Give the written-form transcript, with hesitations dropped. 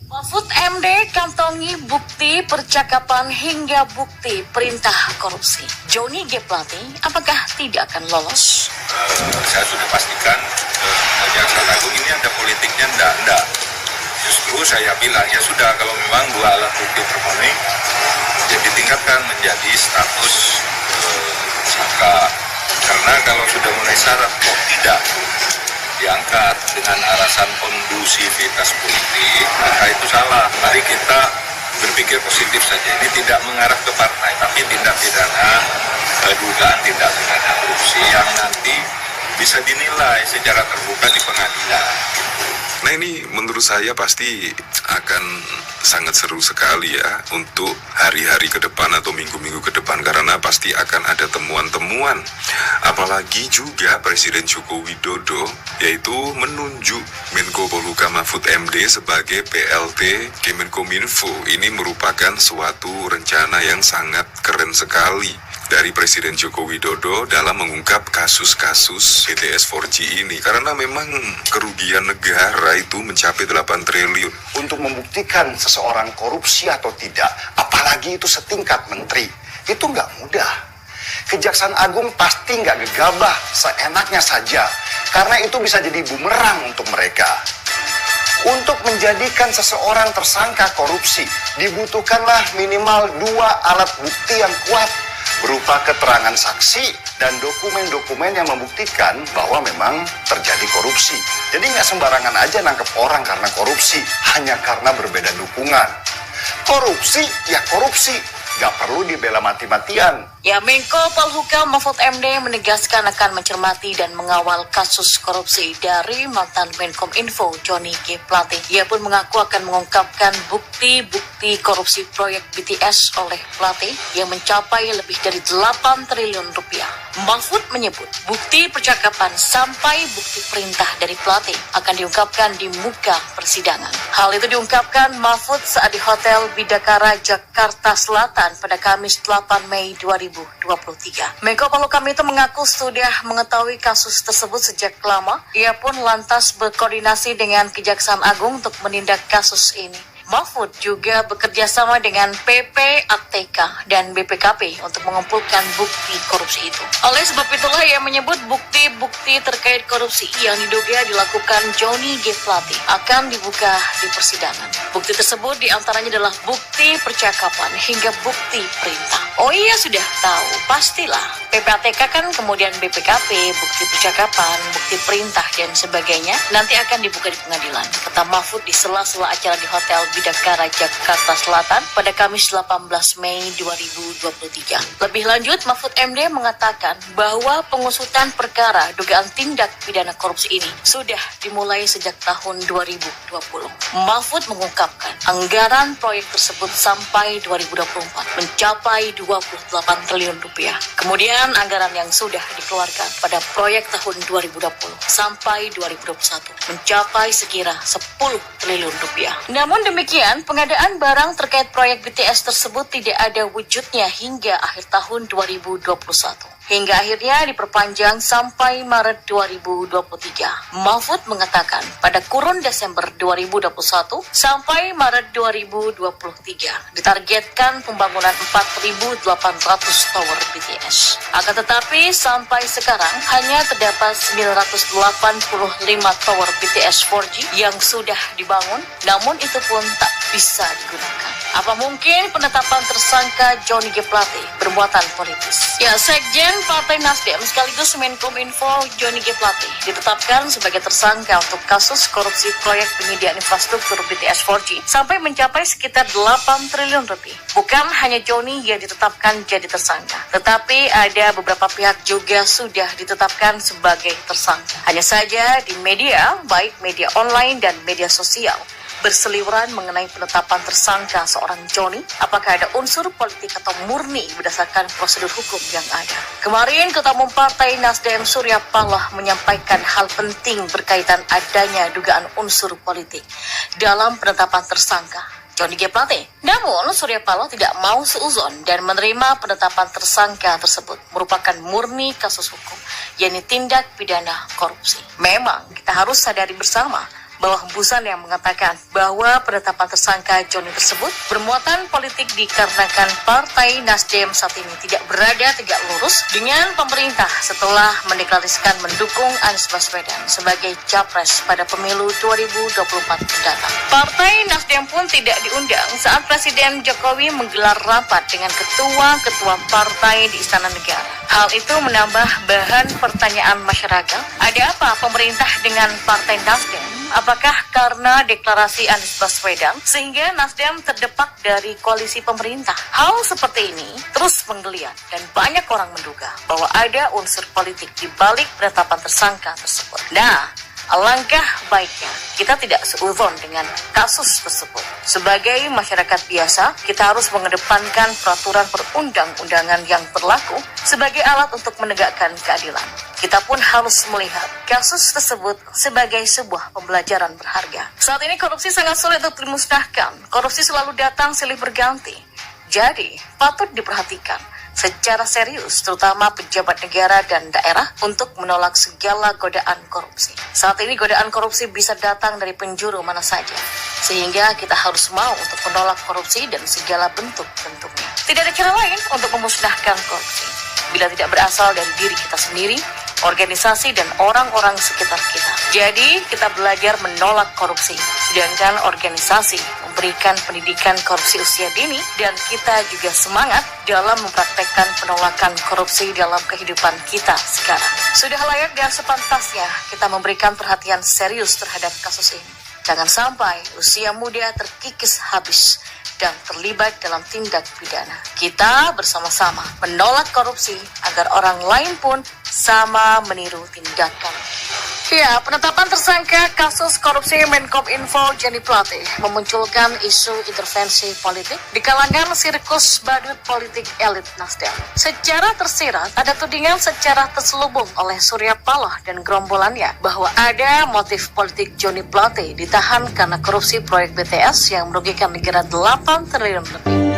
Mahfud MD kantongi bukti percakapan hingga bukti perintah korupsi. Johnny G. Plate apakah tidak akan lolos? Saya sudah pastikan Kejaksaan Agung ini ada politiknya, enggak. Justru saya bilang ya sudah, kalau memang dua alat bukti terpenuhi, jadi tingkatkan menjadi status tersangka. Karena kalau sudah memenuhi syarat kok tidak diangkat dengan alasan kondusivitas politik, maka itu salah. Mari kita berpikir positif saja. Ini tidak mengarah ke partai, tapi tindak pidana dugaan tindak pidana korupsi yang nanti bisa dinilai secara terbuka di pengadilan. Nah, ini menurut saya pasti akan sangat seru sekali ya untuk hari-hari ke depan atau minggu-minggu ke depan, karena pasti akan ada temuan-temuan. Apalagi juga Presiden Joko Widodo yaitu menunjuk Menko Polhukam Mahfud MD sebagai PLT Kemenkominfo. Ini merupakan suatu rencana yang sangat keren sekali dari Presiden Joko Widodo dalam mengungkap kasus-kasus BTS 4G ini, karena memang kerugian negara itu mencapai 8 triliun. Untuk membuktikan seseorang korupsi atau tidak, apalagi itu setingkat menteri, itu nggak mudah. Kejaksaan Agung pasti nggak gegabah seenaknya saja, karena itu bisa jadi bumerang untuk mereka. Untuk menjadikan seseorang tersangka korupsi, dibutuhkanlah minimal 2 alat bukti yang kuat, berupa keterangan saksi dan dokumen-dokumen yang membuktikan bahwa memang terjadi korupsi. Jadi nggak sembarangan aja nangkep orang karena korupsi, hanya karena berbeda dukungan. Korupsi ya korupsi, nggak perlu dibela mati-matian. Ya, Menko Polhukam Mahfud MD menegaskan akan mencermati dan mengawal kasus korupsi dari mantan Menkominfo Johnny G. Plate. Ia pun mengaku akan mengungkapkan bukti-bukti korupsi proyek BTS oleh Plate yang mencapai lebih dari 8 triliun rupiah. Mahfud menyebut bukti percakapan sampai bukti perintah dari Plate akan diungkapkan di muka persidangan. Hal itu diungkapkan Mahfud saat di Hotel Bidakara, Jakarta Selatan pada Kamis 8 Mei 2023. Menko Polhukam itu mengaku sudah mengetahui kasus tersebut sejak lama. Ia pun lantas berkoordinasi dengan Kejaksaan Agung untuk menindak kasus ini. Mahfud juga bekerja sama dengan PPATK dan BPKP untuk mengumpulkan bukti korupsi itu. Oleh sebab itulah ia menyebut bukti-bukti terkait korupsi yang diduga dilakukan Johnny G. Plate akan dibuka di persidangan. Bukti tersebut diantaranya adalah bukti percakapan hingga bukti perintah. Oh iya, sudah tahu, pastilah. PPATK kan, kemudian BPKP, bukti percakapan, bukti perintah dan sebagainya nanti akan dibuka di pengadilan, kata Mahfud di sela-sela acara di Hotel Bidakara, Jakarta Selatan pada Kamis 18 Mei 2023. Lebih lanjut, Mahfud MD mengatakan bahwa pengusutan perkara dugaan tindak pidana korupsi ini sudah dimulai sejak tahun 2020. Mahfud mengungkapkan anggaran proyek tersebut sampai 2024 mencapai 28 triliun rupiah. Kemudian anggaran yang sudah dikeluarkan pada proyek tahun 2020 sampai 2021 mencapai sekira 10 triliun rupiah. Namun demikian, pengadaan barang terkait proyek BTS tersebut tidak ada wujudnya hingga akhir tahun 2021. Hingga akhirnya diperpanjang sampai Maret 2023. Mahfud mengatakan pada kurun Desember 2021 sampai Maret 2023 ditargetkan pembangunan 4.800 tower BTS. Akan tetapi sampai sekarang hanya terdapat 985 tower BTS 4G yang sudah dibangun, namun itu pun tak bisa digunakan. Apa mungkin penetapan tersangka Johnny G. Plate bermuatan politis? Ya, Sekjen Partai Nasdem sekaligus Menkominfo Johnny G. Plate ditetapkan sebagai tersangka untuk kasus korupsi proyek penyediaan infrastruktur BTS 4G sampai mencapai sekitar 8 triliun rupiah. Bukan hanya Johnny yang ditetapkan jadi tersangka, tetapi ada beberapa pihak juga sudah ditetapkan sebagai tersangka. Hanya saja di media, baik media online dan media sosial, berseliweran mengenai penetapan tersangka seorang Johnny, apakah ada unsur politik atau murni berdasarkan prosedur hukum yang ada. Kemarin Ketua Umum Partai Nasdem Surya Paloh menyampaikan hal penting berkaitan adanya dugaan unsur politik dalam penetapan tersangka Johnny G. Plate. Namun Surya Paloh tidak mau seuzon dan menerima penetapan tersangka tersebut merupakan murni kasus hukum, yakni tindak pidana korupsi. Memang kita harus sadari bersama bahwa hembusan yang mengatakan bahwa penetapan tersangka Joni tersebut bermuatan politik dikarenakan Partai Nasdem saat ini tidak berada tegak lurus dengan pemerintah setelah mendeklarasikan mendukung Anies Baswedan sebagai capres pada pemilu 2024 mendatang. Partai Nasdem pun tidak diundang saat Presiden Jokowi menggelar rapat dengan ketua-ketua partai di Istana Negara. Hal itu menambah bahan pertanyaan masyarakat, ada apa pemerintah dengan Partai Nasdem? Apakah karena deklarasi Anies Baswedan sehingga Nasdem terdepak dari koalisi pemerintah? Hal seperti ini terus menggeliat dan banyak orang menduga bahwa ada unsur politik di balik penetapan tersangka tersebut. Nah, alangkah baiknya kita tidak seuzon dengan kasus tersebut. Sebagai masyarakat biasa, kita harus mengedepankan peraturan perundang-undangan yang berlaku sebagai alat untuk menegakkan keadilan. Kita pun harus melihat kasus tersebut sebagai sebuah pembelajaran berharga. Saat ini korupsi sangat sulit untuk dimusnahkan. Korupsi selalu datang silih berganti. Jadi, patut diperhatikan secara serius, terutama pejabat negara dan daerah untuk menolak segala godaan korupsi. Saat ini godaan korupsi bisa datang dari penjuru mana saja, sehingga kita harus mau untuk menolak korupsi dan segala bentuk-bentuknya. Tidak ada cara lain untuk memusnahkan korupsi bila tidak berasal dari diri kita sendiri, organisasi, dan orang-orang sekitar kita. Jadi, kita belajar menolak korupsi, sedangkan organisasi memberikan pendidikan korupsi usia dini, dan kita juga semangat dalam mempraktekkan penolakan korupsi dalam kehidupan kita sekarang. Sudah layak dan sepantasnya kita memberikan perhatian serius terhadap kasus ini. Jangan sampai usia muda terkikis habis dan terlibat dalam tindak pidana. Kita bersama-sama menolak korupsi agar orang lain pun sama meniru tindakan. Ya, penetapan tersangka kasus korupsi Menkominfo Joni Plate memunculkan isu intervensi politik di kalangan sirkus badut politik elit Nasdem. Secara tersirat, ada tudingan secara terselubung oleh Surya Paloh dan gerombolannya bahwa ada motif politik Joni Plate ditahan karena korupsi proyek BTS yang merugikan negara 8 triliun lebih.